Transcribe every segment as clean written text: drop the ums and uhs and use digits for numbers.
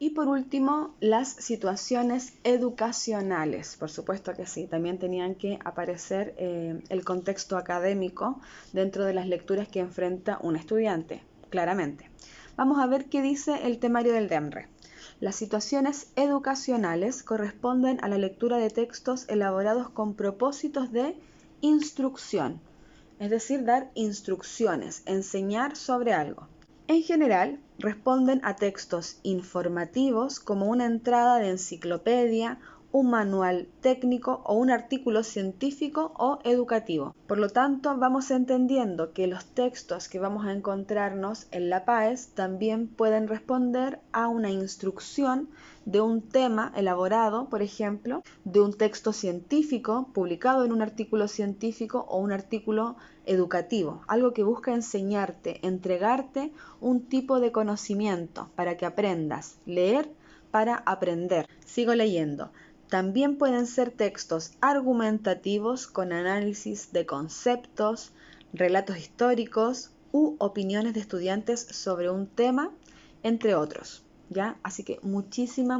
Y por último, las situaciones educacionales. Por supuesto que sí, también tenían que aparecer el contexto académico dentro de las lecturas que enfrenta un estudiante, claramente. Vamos a ver qué dice el temario del DEMRE. Las situaciones educacionales corresponden a la lectura de textos elaborados con propósitos de instrucción, es decir, dar instrucciones, enseñar sobre algo. En general, responden a textos informativos como una entrada de enciclopedia, un manual técnico o un artículo científico o educativo. Por lo tanto, vamos entendiendo que los textos que vamos a encontrarnos en la PAES también pueden responder a una instrucción de un tema elaborado, por ejemplo, de un texto científico publicado en un artículo científico o un artículo educativo, algo que busca enseñarte, entregarte un tipo de conocimiento para que aprendas, leer para aprender. Sigo leyendo. También pueden ser textos argumentativos con análisis de conceptos, relatos históricos u opiniones de estudiantes sobre un tema, entre otros. ¿Ya? Así que muchísima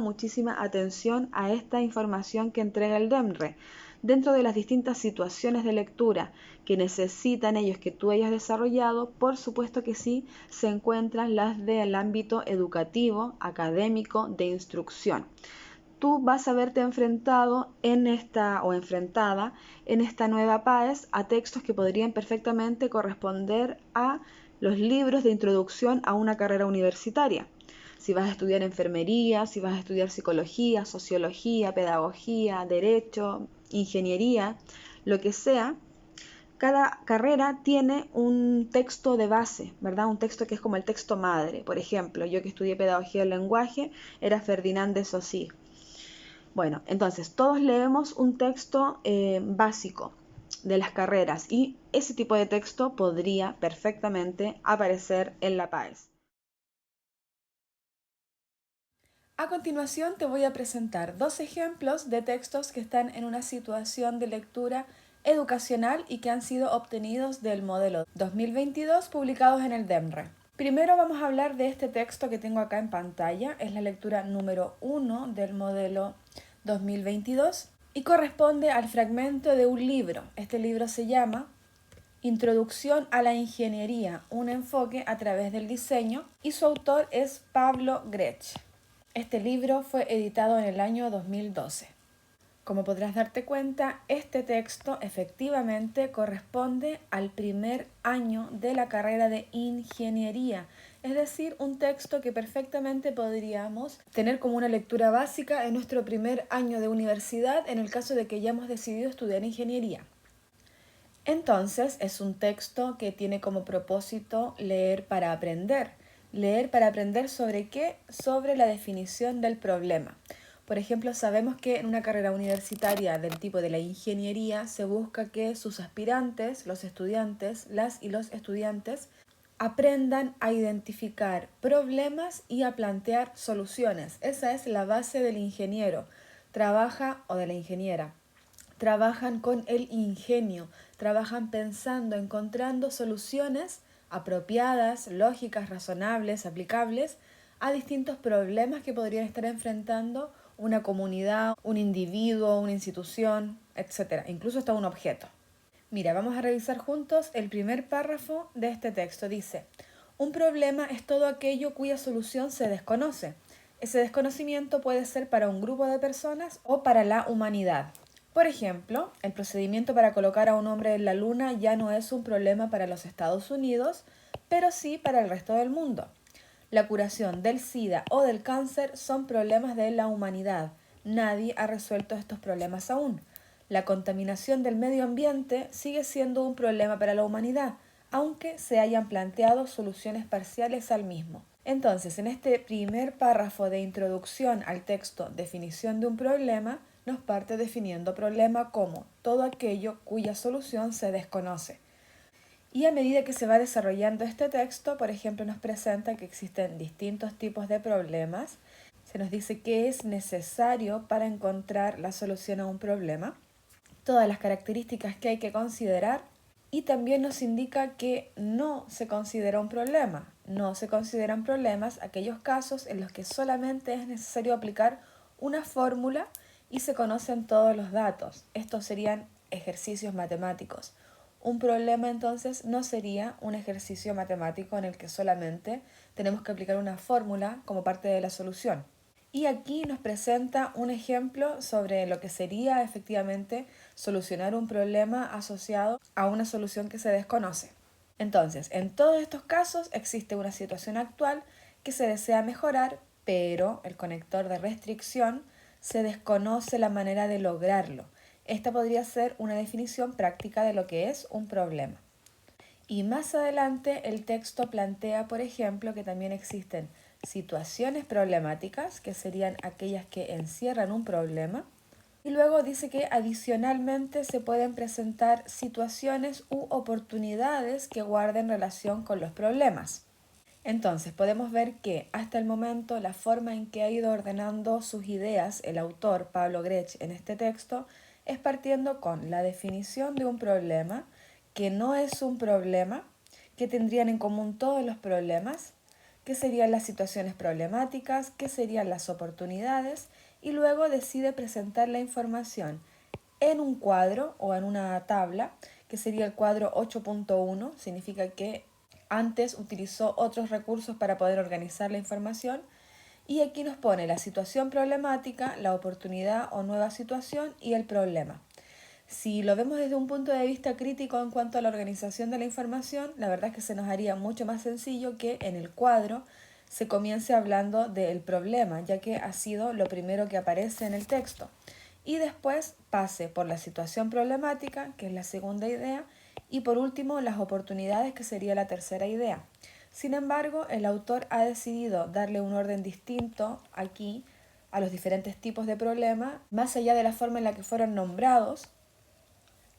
atención a esta información que entrega el DEMRE. Dentro de las distintas situaciones de lectura que necesitan ellos que tú hayas desarrollado, por supuesto que sí, se encuentran las del ámbito educativo, académico, de instrucción. Tú vas a verte enfrentado en esta o enfrentada en esta nueva PAES a textos que podrían perfectamente corresponder a los libros de introducción a una carrera universitaria. Si vas a estudiar enfermería, si vas a estudiar psicología, sociología, pedagogía, derecho, ingeniería, lo que sea, cada carrera tiene un texto de base, ¿verdad? Un texto que es como el texto madre. Por ejemplo, yo que estudié pedagogía del lenguaje, era Ferdinand de Saussure. Bueno, entonces todos leemos un texto básico de las carreras y ese tipo de texto podría perfectamente aparecer en la PAES. A continuación te voy a presentar dos ejemplos de textos que están en una situación de lectura educacional y que han sido obtenidos del modelo 2022 publicados en el DEMRE. Primero vamos a hablar de este texto que tengo acá en pantalla, es la lectura número 1 del modelo 2022 y corresponde al fragmento de un libro. Este libro se llama Introducción a la Ingeniería, un enfoque a través del diseño y su autor es Pablo Grech. Este libro fue editado en el año 2012. Como podrás darte cuenta, este texto efectivamente corresponde al primer año de la carrera de ingeniería, es decir, un texto que perfectamente podríamos tener como una lectura básica en nuestro primer año de universidad en el caso de que hayamos decidido estudiar ingeniería. Entonces, es un texto que tiene como propósito leer para aprender. ¿Leer para aprender sobre qué? Sobre la definición del problema. Por ejemplo, sabemos que en una carrera universitaria del tipo de la ingeniería se busca que sus aspirantes, los estudiantes, las y los estudiantes, aprendan a identificar problemas y a plantear soluciones. Esa es la base del ingeniero. Trabaja o de la ingeniera. Trabajan con el ingenio, trabajan pensando, encontrando soluciones apropiadas, lógicas, razonables, aplicables a distintos problemas que podrían estar enfrentando una comunidad, un individuo, una institución, etc. Incluso hasta un objeto. Mira, vamos a revisar juntos el primer párrafo de este texto. Dice, un problema es todo aquello cuya solución se desconoce. Ese desconocimiento puede ser para un grupo de personas o para la humanidad. Por ejemplo, el procedimiento para colocar a un hombre en la luna ya no es un problema para los Estados Unidos, pero sí para el resto del mundo. La curación del SIDA o del cáncer son problemas de la humanidad. Nadie ha resuelto estos problemas aún. La contaminación del medio ambiente sigue siendo un problema para la humanidad, aunque se hayan planteado soluciones parciales al mismo. Entonces, en este primer párrafo de introducción al texto definición de un problema, nos parte definiendo problema como todo aquello cuya solución se desconoce. Y a medida que se va desarrollando este texto, por ejemplo, nos presenta que existen distintos tipos de problemas. Se nos dice qué es necesario para encontrar la solución a un problema, todas las características que hay que considerar y también nos indica que no se considera un problema. no se consideran problemas aquellos casos en los que solamente es necesario aplicar una fórmula y se conocen todos los datos. Estos serían ejercicios matemáticos. Un problema entonces no sería un ejercicio matemático en el que solamente tenemos que aplicar una fórmula como parte de la solución. Y aquí nos presenta un ejemplo sobre lo que sería efectivamente solucionar un problema asociado a una solución que se desconoce. Entonces, en todos estos casos existe una situación actual que se desea mejorar, pero el conector de restricción se desconoce la manera de lograrlo. Esta podría ser una definición práctica de lo que es un problema. Y más adelante el texto plantea, por ejemplo, que también existen situaciones problemáticas, que serían aquellas que encierran un problema. Y luego dice que adicionalmente se pueden presentar situaciones u oportunidades que guarden relación con los problemas. Entonces podemos ver que hasta el momento la forma en que ha ido ordenando sus ideas el autor Pablo Grech en este texto es partiendo con la definición de un problema, que no es un problema, que tendrían en común todos los problemas, que serían las situaciones problemáticas, que serían las oportunidades, y luego decide presentar la información en un cuadro o en una tabla, que sería el cuadro 8.1, significa que antes utilizó otros recursos para poder organizar la información, y aquí nos pone la situación problemática, la oportunidad o nueva situación y el problema. Si lo vemos desde un punto de vista crítico en cuanto a la organización de la información, la verdad es que se nos haría mucho más sencillo que en el cuadro se comience hablando del problema, ya que ha sido lo primero que aparece en el texto. Y después pase por la situación problemática, que es la segunda idea, y por último las oportunidades, que sería la tercera idea. Sin embargo, el autor ha decidido darle un orden distinto aquí a los diferentes tipos de problemas, más allá de la forma en la que fueron nombrados,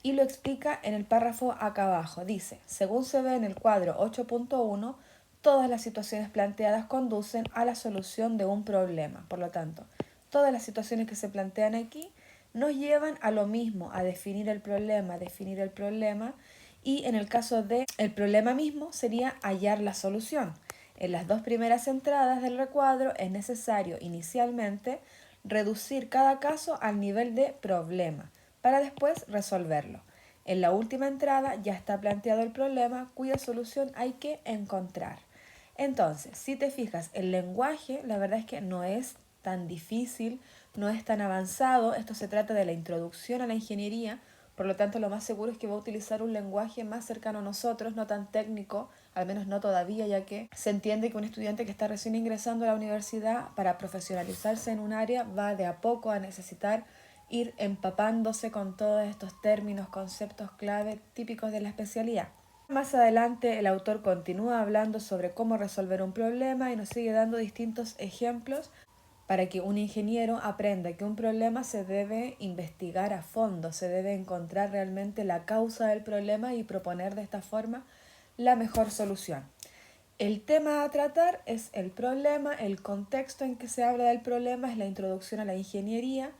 y lo explica en el párrafo acá abajo. Dice, según se ve en el cuadro 8.1, todas las situaciones planteadas conducen a la solución de un problema. Por lo tanto, todas las situaciones que se plantean aquí nos llevan a lo mismo, a definir el problema, y en el caso del problema mismo sería hallar la solución. En las dos primeras entradas del recuadro es necesario inicialmente reducir cada caso al nivel de problema, para después resolverlo. En la última entrada ya está planteado el problema cuya solución hay que encontrar. Entonces, si te fijas, el lenguaje, la verdad es que no es tan difícil, no es tan avanzado. Esto se trata de la introducción a la ingeniería, por lo tanto lo más seguro es que va a utilizar un lenguaje más cercano a nosotros, no tan técnico, al menos no todavía, ya que se entiende que un estudiante que está recién ingresando a la universidad para profesionalizarse en un área va de a poco a necesitar ir empapándose con todos estos términos, conceptos clave típicos de la especialidad. Más adelante el autor continúa hablando sobre cómo resolver un problema y nos sigue dando distintos ejemplos para que un ingeniero aprenda que un problema se debe investigar a fondo, se debe encontrar realmente la causa del problema y proponer de esta forma la mejor solución. El tema a tratar es el problema, el contexto en que se habla del problema es la introducción a la ingeniería,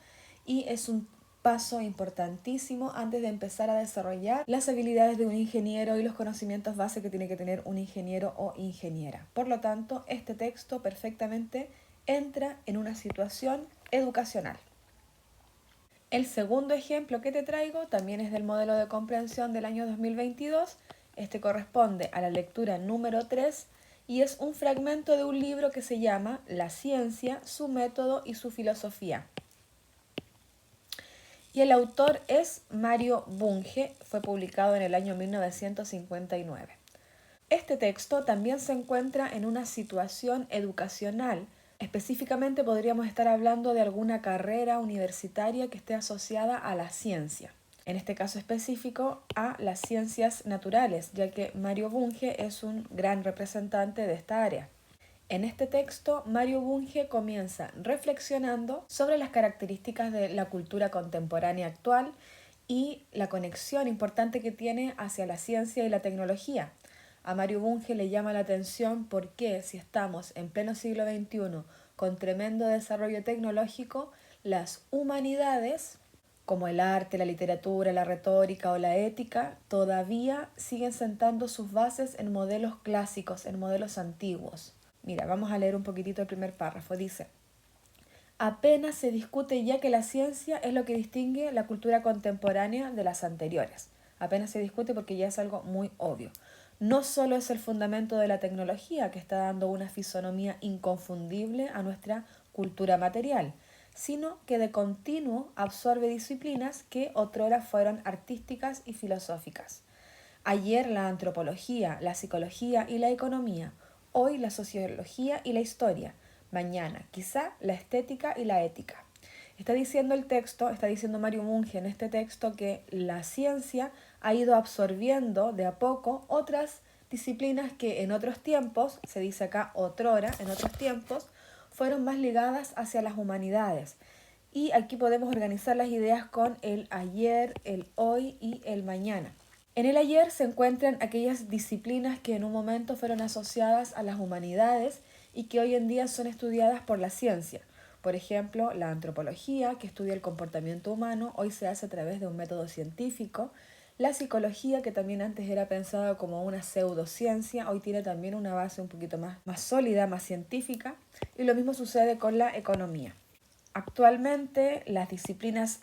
y es un paso importantísimo antes de empezar a desarrollar las habilidades de un ingeniero y los conocimientos base que tiene que tener un ingeniero o ingeniera. Por lo tanto, este texto perfectamente entra en una situación educacional. El segundo ejemplo que te traigo también es del modelo de comprensión del año 2022. Este corresponde a la lectura número 3 y es un fragmento de un libro que se llama La ciencia, su método y su filosofía. Y el autor es Mario Bunge, fue publicado en el año 1959. Este texto también se encuentra en una situación educacional. Específicamente podríamos estar hablando de alguna carrera universitaria que esté asociada a la ciencia. En este caso específico, a las ciencias naturales, ya que Mario Bunge es un gran representante de esta área. En este texto, Mario Bunge comienza reflexionando sobre las características de la cultura contemporánea actual y la conexión importante que tiene hacia la ciencia y la tecnología. A Mario Bunge le llama la atención por qué, si estamos en pleno siglo XXI con tremendo desarrollo tecnológico, las humanidades como el arte, la literatura, la retórica o la ética, todavía siguen sentando sus bases en modelos clásicos, en modelos antiguos. Mira, vamos a leer un poquitito el primer párrafo. Dice: apenas se discute ya que la ciencia es lo que distingue la cultura contemporánea de las anteriores. Apenas se discute porque ya es algo muy obvio. No solo es el fundamento de la tecnología que está dando una fisonomía inconfundible a nuestra cultura material, sino que de continuo absorbe disciplinas que otrora fueron artísticas y filosóficas. Ayer la antropología, la psicología y la economía, hoy la sociología y la historia, mañana quizá la estética y la ética. Está diciendo el texto, está diciendo Mario Bunge en este texto que la ciencia ha ido absorbiendo de a poco otras disciplinas que en otros tiempos, se dice acá otrora, en otros tiempos, fueron más ligadas hacia las humanidades. Y aquí podemos organizar las ideas con el ayer, el hoy y el mañana. En el ayer se encuentran aquellas disciplinas que en un momento fueron asociadas a las humanidades y que hoy en día son estudiadas por la ciencia. Por ejemplo, la antropología, que estudia el comportamiento humano, hoy se hace a través de un método científico. La psicología, que también antes era pensada como una pseudociencia, hoy tiene también una base un poquito más sólida, más científica. Y lo mismo sucede con la economía. Actualmente las disciplinas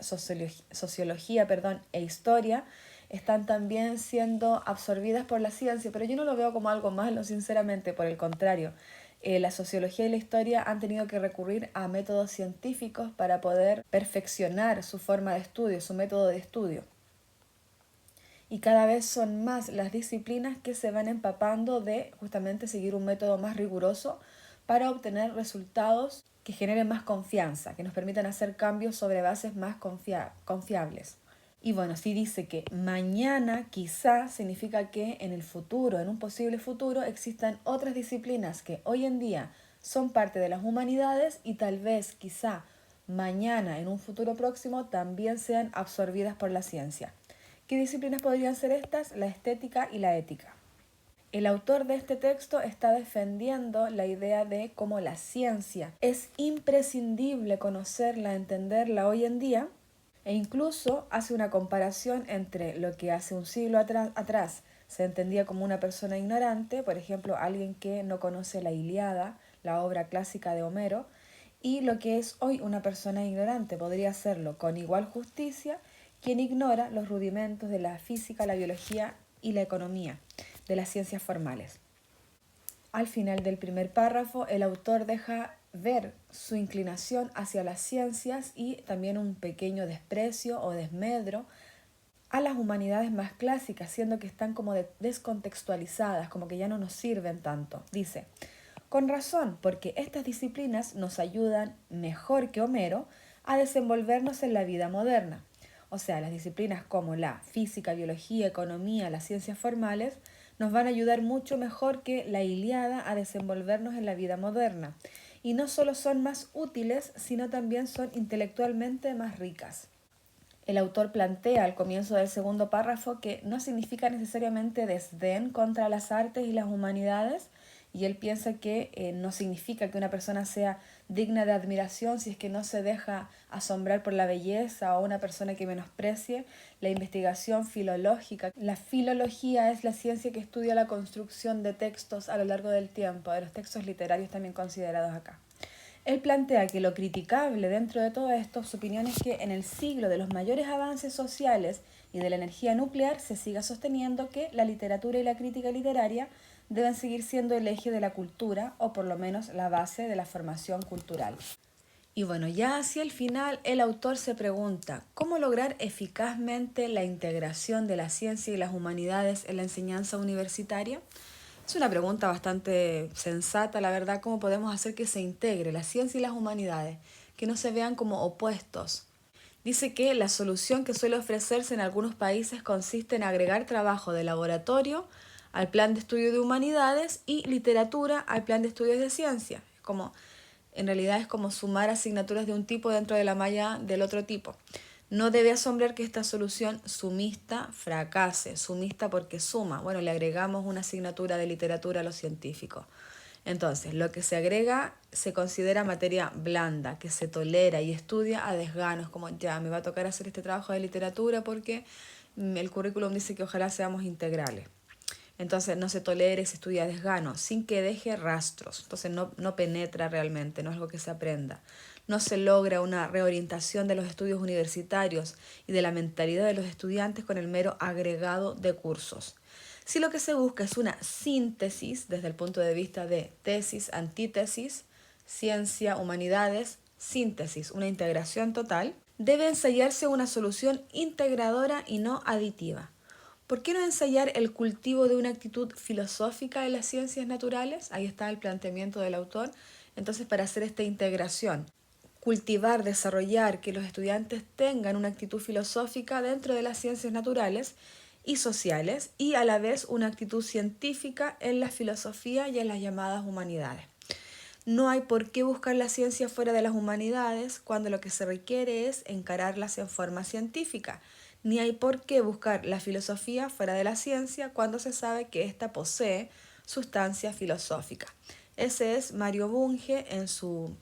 sociología e historia están también siendo absorbidas por la ciencia, pero yo no lo veo como algo malo, sinceramente, por el contrario. La sociología y la historia han tenido que recurrir a métodos científicos para poder perfeccionar su forma de estudio, su método de estudio. Y cada vez son más las disciplinas que se van empapando de justamente seguir un método más riguroso para obtener resultados que generen más confianza, que nos permitan hacer cambios sobre bases más confiables. Y bueno, sí dice que mañana quizá significa que en el futuro, en un posible futuro, existan otras disciplinas que hoy en día son parte de las humanidades y tal vez quizá mañana, en un futuro próximo, también sean absorbidas por la ciencia. ¿Qué disciplinas podrían ser estas? La estética y la ética. El autor de este texto está defendiendo la idea de cómo la ciencia es imprescindible conocerla, entenderla hoy en día, e incluso hace una comparación entre lo que hace un siglo atrás se entendía como una persona ignorante, por ejemplo, alguien que no conoce la Ilíada, la obra clásica de Homero, y lo que es hoy una persona ignorante. Podría serlo con igual justicia quien ignora los rudimentos de la física, la biología y la economía, de las ciencias formales. Al final del primer párrafo, el autor deja ver su inclinación hacia las ciencias y también un pequeño desprecio o desmedro a las humanidades más clásicas, siendo que están como descontextualizadas, como que ya no nos sirven tanto. Dice: con razón, porque estas disciplinas nos ayudan mejor que Homero a desenvolvernos en la vida moderna. O sea, las disciplinas como la física, biología, economía, las ciencias formales, nos van a ayudar mucho mejor que la Ilíada a desenvolvernos en la vida moderna. Y no solo son más útiles, sino también son intelectualmente más ricas. El autor plantea al comienzo del segundo párrafo que no significa necesariamente desdén contra las artes y las humanidades, y él piensa que no significa que una persona sea digna de admiración si es que no se deja asombrar por la belleza, o una persona que menosprecie la investigación filológica. La filología es la ciencia que estudia la construcción de textos a lo largo del tiempo, de los textos literarios también considerados acá. Él plantea que lo criticable dentro de todo esto, su opinión es que en el siglo de los mayores avances sociales y de la energía nuclear se siga sosteniendo que la literatura y la crítica literaria deben seguir siendo el eje de la cultura, o por lo menos la base de la formación cultural. Y bueno, ya hacia el final el autor se pregunta: ¿cómo lograr eficazmente la integración de la ciencia y las humanidades en la enseñanza universitaria? Es una pregunta bastante sensata, la verdad. ¿Cómo podemos hacer que se integre la ciencia y las humanidades, que no se vean como opuestos? Dice que la solución que suele ofrecerse en algunos países consiste en agregar trabajo de laboratorio al plan de estudio de humanidades y literatura al plan de estudios de ciencia. En realidad es como sumar asignaturas de un tipo dentro de la malla del otro tipo. No debe asombrar que esta solución sumista fracase, sumista porque suma. Bueno, le agregamos una asignatura de literatura a los científicos. Entonces, lo que se agrega se considera materia blanda, que se tolera y estudia a desganos, como ya me va a tocar hacer este trabajo de literatura porque el currículum dice que ojalá seamos integrales. Entonces no se tolera y se estudia a desgano, sin que deje rastros. Entonces no penetra realmente, no es algo que se aprenda. No se logra una reorientación de los estudios universitarios y de la mentalidad de los estudiantes con el mero agregado de cursos. Si lo que se busca es una síntesis desde el punto de vista de tesis, antítesis, ciencia, humanidades, síntesis, una integración total, debe ensayarse una solución integradora y no aditiva. ¿Por qué no ensayar el cultivo de una actitud filosófica en las ciencias naturales? Ahí está el planteamiento del autor. Entonces, para hacer esta integración, cultivar, desarrollar, que los estudiantes tengan una actitud filosófica dentro de las ciencias naturales y sociales y a la vez una actitud científica en la filosofía y en las llamadas humanidades. No hay por qué buscar la ciencia fuera de las humanidades cuando lo que se requiere es encararlas en forma científica. Ni hay por qué buscar la filosofía fuera de la ciencia cuando se sabe que ésta posee sustancia filosófica. Ese es Mario Bunge en su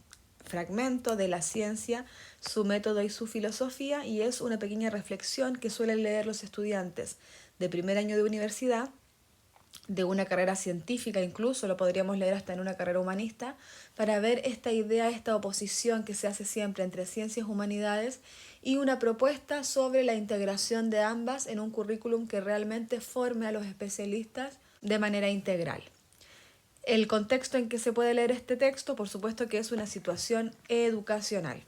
fragmento de la ciencia, su método y su filosofía, y es una pequeña reflexión que suelen leer los estudiantes de primer año de universidad, de una carrera científica, incluso lo podríamos leer hasta en una carrera humanista, para ver esta idea, esta oposición que se hace siempre entre ciencias y humanidades y una propuesta sobre la integración de ambas en un currículum que realmente forme a los especialistas de manera integral. El contexto en que se puede leer este texto, por supuesto que es una situación educacional.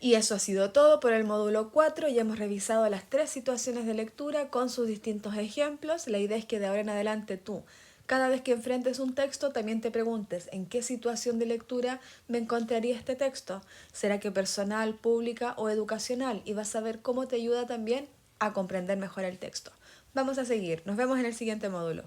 Y eso ha sido todo por el módulo 4. Ya hemos revisado las 3 situaciones de lectura con sus distintos ejemplos. La idea es que de ahora en adelante tú, cada vez que enfrentes un texto, también te preguntes en qué situación de lectura me encontraría este texto. ¿Será que personal, pública o educacional? Y vas a ver cómo te ayuda también a comprender mejor el texto. Vamos a seguir. Nos vemos en el siguiente módulo.